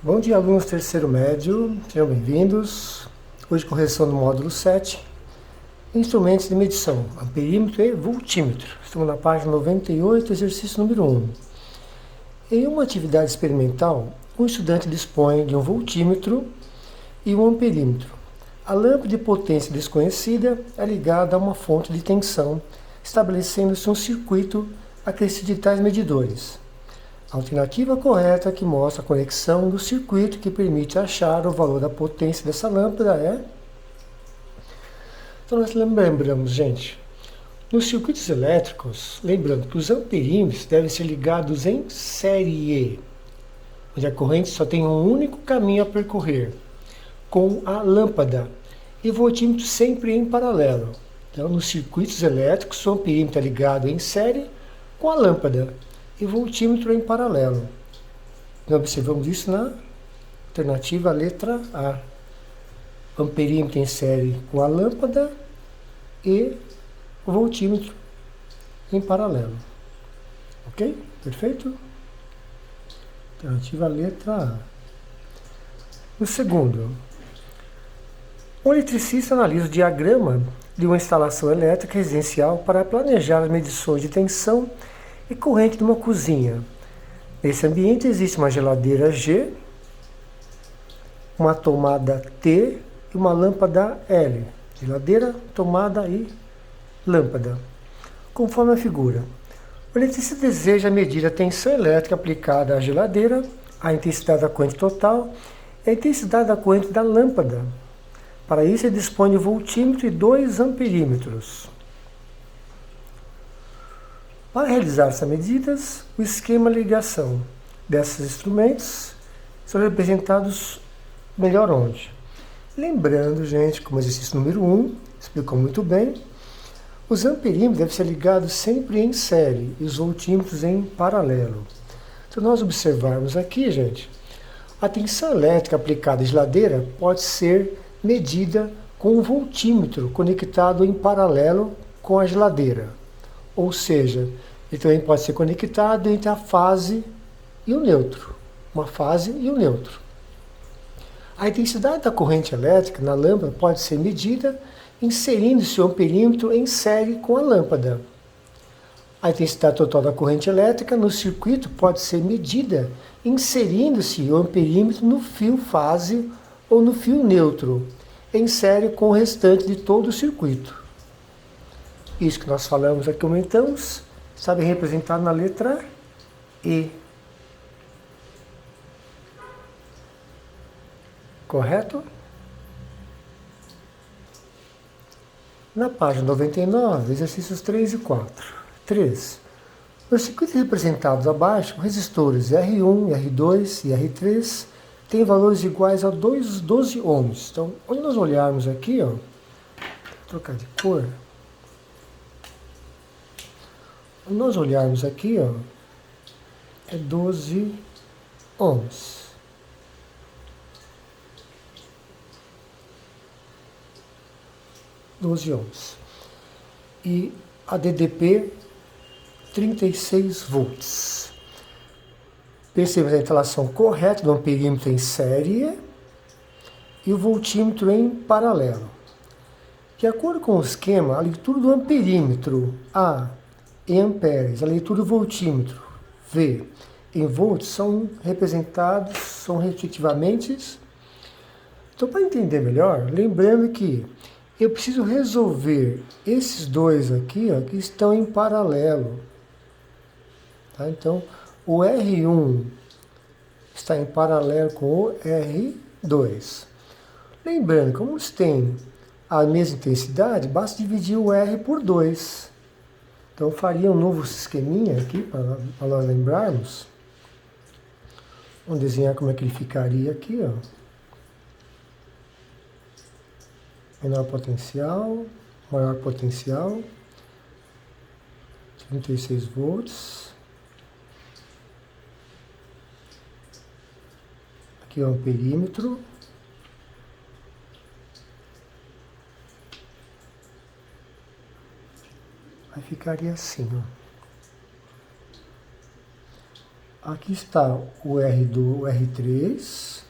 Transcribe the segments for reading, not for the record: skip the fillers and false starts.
Bom dia, alunos terceiro médio, sejam bem-vindos. Hoje, correção do módulo 7, instrumentos de medição, amperímetro e voltímetro. Estamos na página 98, exercício número 1. Em uma atividade experimental, um estudante dispõe de um voltímetro e um amperímetro. A lâmpada de potência desconhecida é ligada a uma fonte de tensão, estabelecendo-se um circuito acrescido de tais medidores. A alternativa correta que mostra a conexão do circuito que permite achar o valor da potência dessa lâmpada é... Então nós lembramos, gente, nos circuitos elétricos, lembrando que os amperímetros devem ser ligados em série, onde a corrente só tem um único caminho a percorrer, com a lâmpada, e o voltímetro sempre em paralelo. Então, nos circuitos elétricos, o amperímetro é ligado em série com a lâmpada, e voltímetro em paralelo. Nós observamos isso na alternativa letra A. Amperímetro em série com a lâmpada e o voltímetro em paralelo. Ok? Perfeito? Alternativa letra A. No segundo, um eletricista analisa o diagrama de uma instalação elétrica residencial para planejar as medições de tensão e corrente de uma cozinha. Nesse ambiente existe uma geladeira G, uma tomada T e uma lâmpada L. Geladeira, tomada e lâmpada. Conforme a figura. O eletricista deseja medir a tensão elétrica aplicada à geladeira, a intensidade da corrente total e a intensidade da corrente da lâmpada. Para isso, ele dispõe de um voltímetro e 2 amperímetros. Para realizar essas medidas, o esquema de ligação desses instrumentos são representados melhor onde? Lembrando, gente, como exercício número 1, explicou muito bem, os amperímetros devem ser ligados sempre em série e os voltímetros em paralelo. Se nós observarmos aqui, gente, a tensão elétrica aplicada à geladeira pode ser medida com um voltímetro conectado em paralelo com a geladeira. Ou seja, ele também pode ser conectado entre a fase e o neutro. Uma fase e o neutro. A intensidade da corrente elétrica na lâmpada pode ser medida inserindo-se o amperímetro em série com a lâmpada. A intensidade total da corrente elétrica no circuito pode ser medida inserindo-se o amperímetro no fio fase ou no fio neutro, em série com o restante de todo o circuito. Isso que nós falamos aqui, comentamos, sabe representado na letra E. Correto? Na página 99, exercícios 3 e 4. 3. Nos circuitos representados abaixo, resistores R1, R2 e R3 têm valores iguais a 12 ohms. Então, quando nós olharmos aqui, vou trocar de cor. Se nós olharmos aqui, é 12 ohms. E a DDP, 36 volts. Percebemos a instalação correta do amperímetro em série e o voltímetro em paralelo. De acordo com o esquema, a leitura do amperímetro A em amperes, a leitura do voltímetro V em volts são representados, são respectivamente. Então, para entender melhor, lembrando que eu preciso resolver esses dois aqui, que estão em paralelo. Tá? Então, o R1 está em paralelo com o R2. Lembrando, como eles têm a mesma intensidade, basta dividir o R por 2. Então, eu faria um novo esqueminha aqui, para nós lembrarmos. Vamos desenhar como é que ele ficaria aqui, Menor potencial, maior potencial, 36 volts. Aqui é um amperímetro. Aí ficaria assim, aqui está o R2, o R3,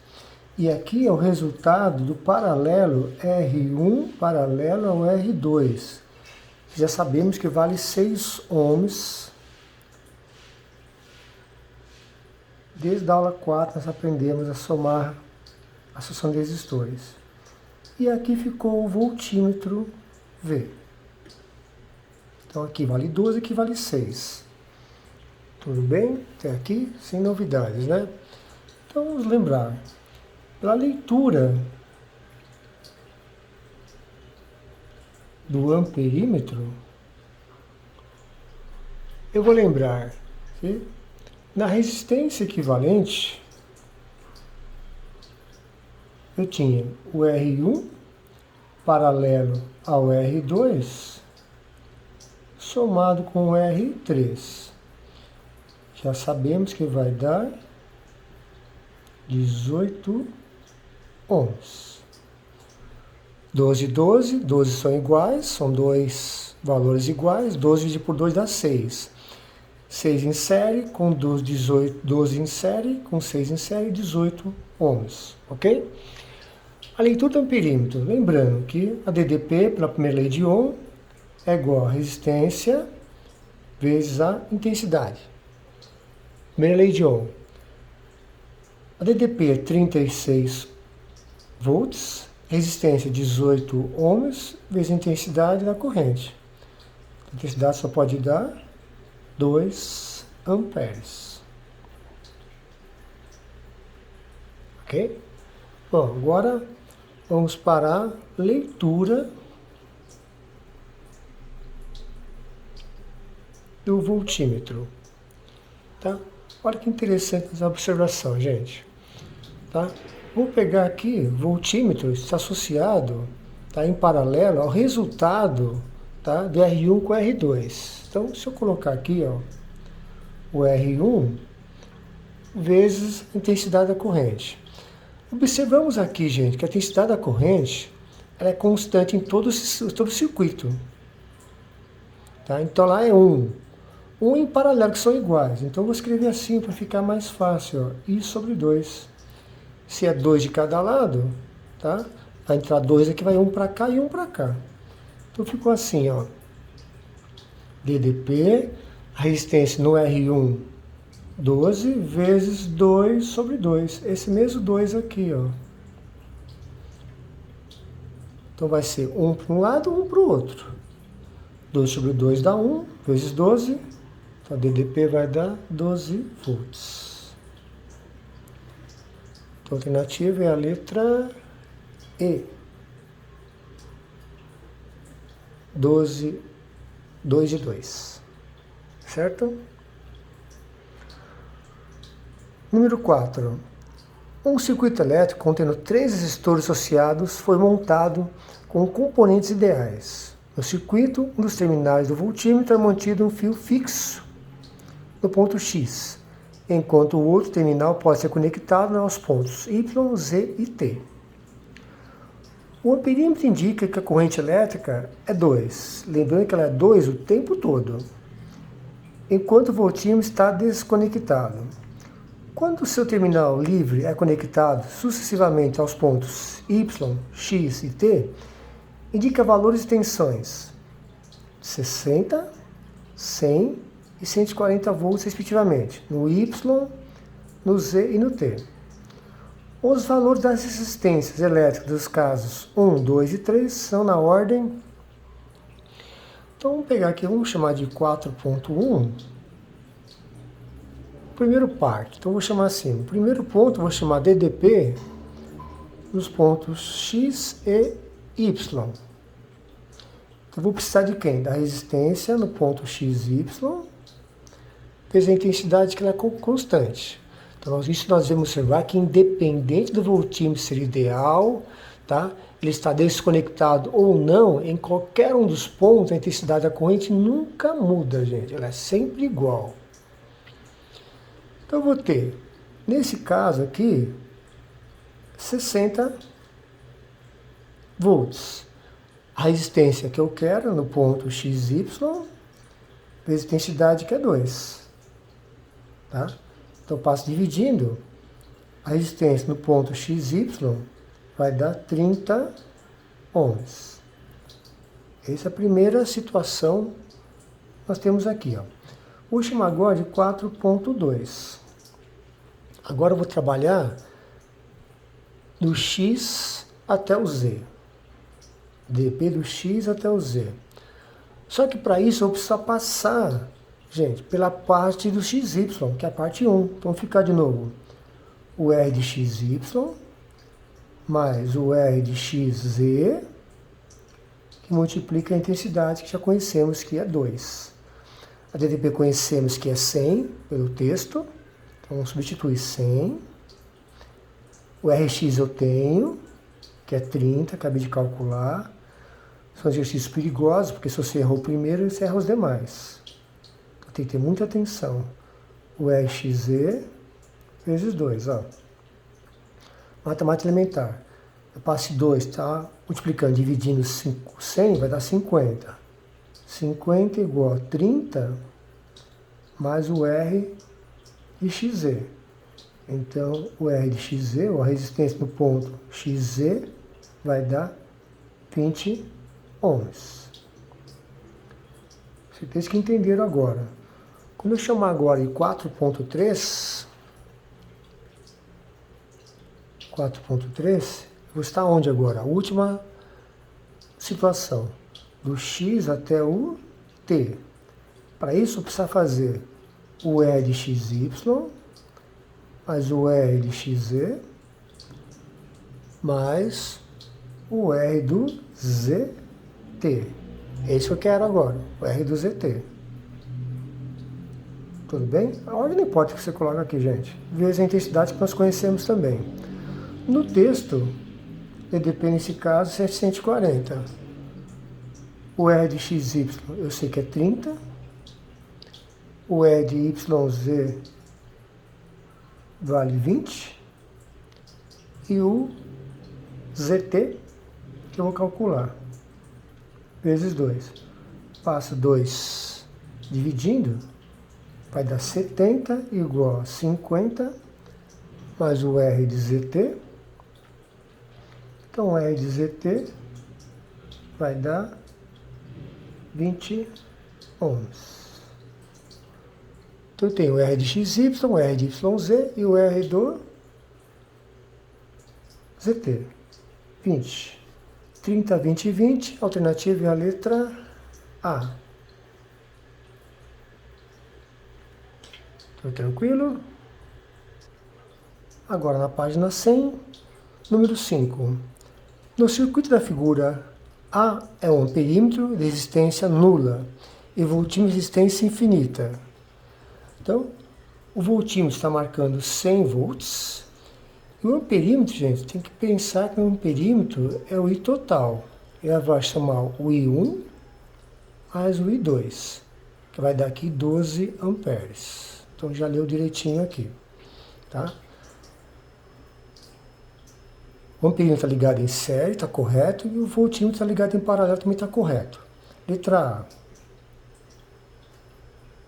e aqui é o resultado do paralelo R1 paralelo ao R2. Já sabemos que vale 6 ohms. Desde a aula 4 nós aprendemos a somar a sucessão de resistores. E aqui ficou o voltímetro V. Então aqui vale 12, aqui vale 6. Tudo bem? Até aqui, sem novidades, né? Então vamos lembrar. Pela leitura do amperímetro, eu vou lembrar que na resistência equivalente, eu tinha o R1 paralelo ao R2 somado com o R3. Já sabemos que vai dar 18 ohms. 12 e 12, 12 são iguais, são dois valores iguais, 12 dividido por 2 dá 6. 6 em série com 12, 18, 12 em série com 6 em série, 18 ohms, ok? A leitura do amperímetro, lembrando que a DDP, pela primeira lei de Ohm, é igual a resistência vezes a intensidade. Primeira lei de Ohm. A DDP é 36 volts, resistência 18 ohms, vezes a intensidade da corrente. A intensidade só pode dar 2 amperes. Ok? Bom, agora vamos para a leitura do voltímetro. Tá? Olha que interessante essa observação, gente. Tá? Vou pegar aqui, voltímetro está associado, tá, em paralelo ao resultado, tá, do R1 com o R2. Então, se eu colocar aqui, ó, o R1 vezes a intensidade da corrente. Observamos aqui, gente, que a intensidade da corrente ela é constante em todo o circuito. Tá? Então, lá é 1. 1 em paralelo, que são iguais. Então, eu vou escrever assim para ficar mais fácil. Ó, I sobre 2. Se é 2 de cada lado, tá? Vai entrar 2 aqui, vai um para cá e um para cá. Então, ficou assim, ó. DDP, a resistência no R1, 12, vezes 2 sobre 2. Esse mesmo 2 aqui, ó. Então, vai ser 1 para um lado, 1 para o outro. 2 sobre 2 dá 1, vezes 12. Então, DDP vai dar 12 volts. Então, a alternativa é a letra E. 12, 2 e 2. Certo? Número 4. Um circuito elétrico contendo 3 resistores associados foi montado com componentes ideais. No circuito, um dos terminais do voltímetro é mantido um fio fixo no ponto X, enquanto o outro terminal pode ser conectado aos pontos Y, Z e T. O amperímetro indica que a corrente elétrica é 2, lembrando que ela é 2 o tempo todo, enquanto o voltímetro está desconectado. Quando o seu terminal livre é conectado sucessivamente aos pontos Y, X e T, indica valores de tensões 60, 100 e 140 volts, respectivamente, no Y, no Z e no T. Os valores das resistências elétricas dos casos 1, 2 e 3 são na ordem. Então, vamos pegar aqui, vamos chamar de 4.1. Primeiro parte, então vou chamar assim. O primeiro ponto, vou chamar DDP nos pontos X e Y. Então, vou precisar de quem? Da resistência no ponto XY, vezes a intensidade, que ela é constante. Então, isso nós devemos observar que, independente do voltímetro ser ideal, tá? Ele está desconectado ou não, em qualquer um dos pontos, a intensidade da corrente nunca muda, gente. Ela é sempre igual. Então, eu vou ter, nesse caso aqui, 60 volts. A resistência que eu quero no ponto XY, vezes a intensidade, que é 2. Tá? Então eu passo dividindo, a resistência no ponto XY vai dar 30 ohms. Essa é a primeira situação que nós temos aqui. Ó. Vou chamar agora de 4.2. Agora eu vou trabalhar do X até o Z. dp do X até o Z. Só que para isso eu vou precisar passar, gente, pela parte do XY, que é a parte 1. Então fica de novo o R de XY mais o R de XZ, que multiplica a intensidade que já conhecemos que é 2. A dp conhecemos que é 100 pelo texto, então substitui 100. O Rx eu tenho, que é 30, acabei de calcular. São exercícios perigosos, porque se você errou o primeiro, você erra os demais. Então, tem que ter muita atenção. O Rx vezes 2, ó. Matemática elementar. Eu passo 2, tá? Multiplicando, dividindo 100, vai dar 50. 50 igual a 30 mais o R de XZ. Então, o R de XZ, ou a resistência no ponto XZ, vai dar 20 ohms. Vocês que entenderam agora. Quando eu chamar agora de 4.3, vou estar onde agora? A última situação, do X até o T. Para isso, eu preciso fazer o R de XY, mais o R de XZ, mais o R do ZT. É isso que eu quero agora, o R do ZT. Tudo bem? A ordem não importa que você coloca aqui, gente. Vezes a intensidade que nós conhecemos também. No texto, EDP nesse caso, 740. O R de XY eu sei que é 30. O R de YZ vale 20. E o ZT, que eu vou calcular, vezes 2. Passo 2 dividindo, vai dar 70 igual a 50, mais o R de ZT. Então, o R de ZT vai dar 20 ohms. Então, eu tenho o R de XY, o R de YZ e o R do ZT. 20. 30, 20 e 20. Alternativa é a letra A. Estou tranquilo? Agora, na página 100, número 5. No circuito da figura, A é um amperímetro de resistência nula e voltímetro de resistência infinita. Então, o voltímetro está marcando 100 volts. E o amperímetro, gente, tem que pensar que o amperímetro é o I total. Ela vai chamar o I1 mais o I2, que vai dar aqui 12 amperes. Então, já leu direitinho aqui, tá? O amperímetro está ligado em série, está correto, e o voltímetro está ligado em paralelo, também está correto. Letra A.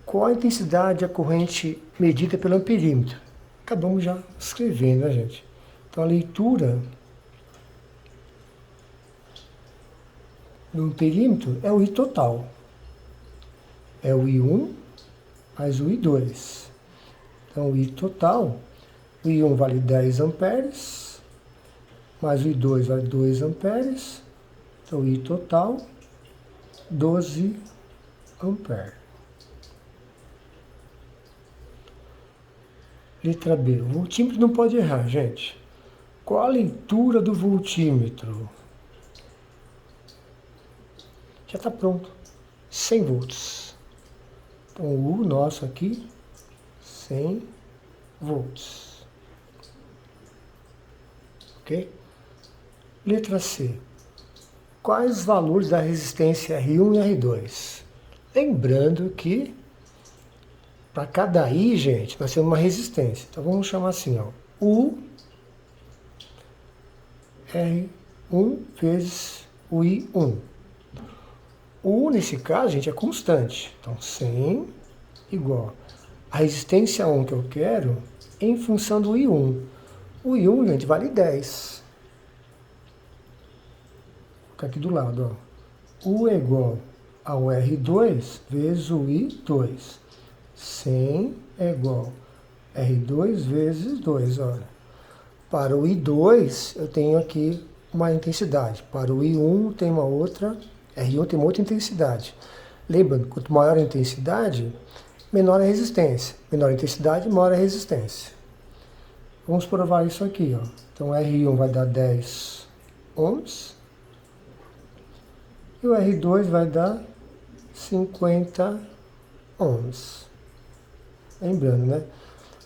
Qual a intensidade da corrente medida pelo amperímetro? Acabamos já escrevendo, né, gente? Então, a leitura do amperímetro é o I total. É o I1 mais o I2. Então, o I total, o I1 vale 10 amperes, mais o I2 vale 2 amperes. Então, o I total, 12 amperes. Letra B. O voltímetro não pode errar, gente. Qual a leitura do voltímetro? Já está pronto. 100 volts. Então, o U nosso aqui, 100 volts. Ok? Letra C. Quais os valores da resistência R1 e R2? Lembrando que para cada I, gente, nós temos uma resistência. Então, vamos chamar assim, ó. U R1 vezes o I1. O U, nesse caso, gente, é constante. Então, 100 igual a resistência 1 que eu quero em função do I1. O I1, gente, vale 10. Vou colocar aqui do lado, ó. U é igual ao R2 vezes o I2. 100 é igual a R2 vezes 2, olha. Para o I2, eu tenho aqui uma intensidade. Para o I1, tem uma outra, R1 tem uma outra intensidade. Lembrando, quanto maior a intensidade, menor a resistência. Menor a intensidade, maior a resistência. Vamos provar isso aqui, ó. Então, R1 vai dar 10 ohms. E o R2 vai dar 50 ohms. Lembrando, né?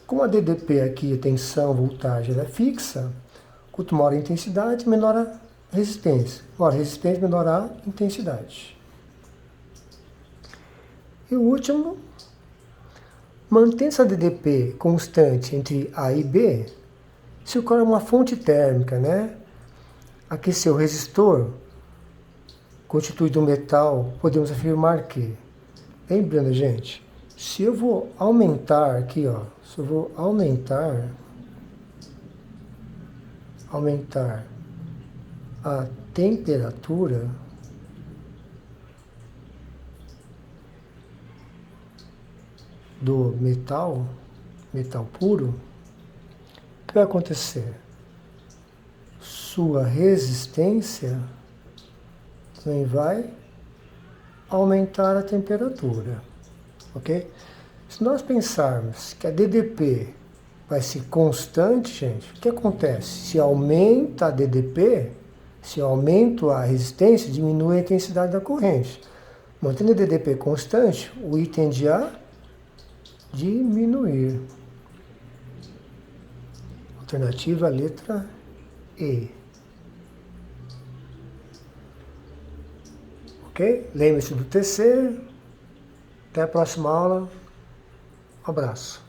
Como a DDP aqui, a tensão, voltagem, ela é fixa, quanto maior a intensidade, menor a resistência. Maior a resistência, menor a intensidade. E o último, mantendo essa DDP constante entre A e B, se ocorre uma fonte térmica, né? Aquecer o resistor, constituído de um metal, podemos afirmar que, lembrando, gente, se eu vou aumentar aqui, ó, se eu vou aumentar a temperatura, do metal puro, o que vai acontecer? Sua resistência também vai aumentar a temperatura, ok? Se nós pensarmos que a DDP vai ser constante, gente, o que acontece? Se aumenta a DDP, se eu aumento a resistência, diminui a intensidade da corrente. Mantendo a DDP constante, o I tende a diminuir. Alternativa, letra E. Ok? Lembre-se do TC. Até a próxima aula. Um abraço.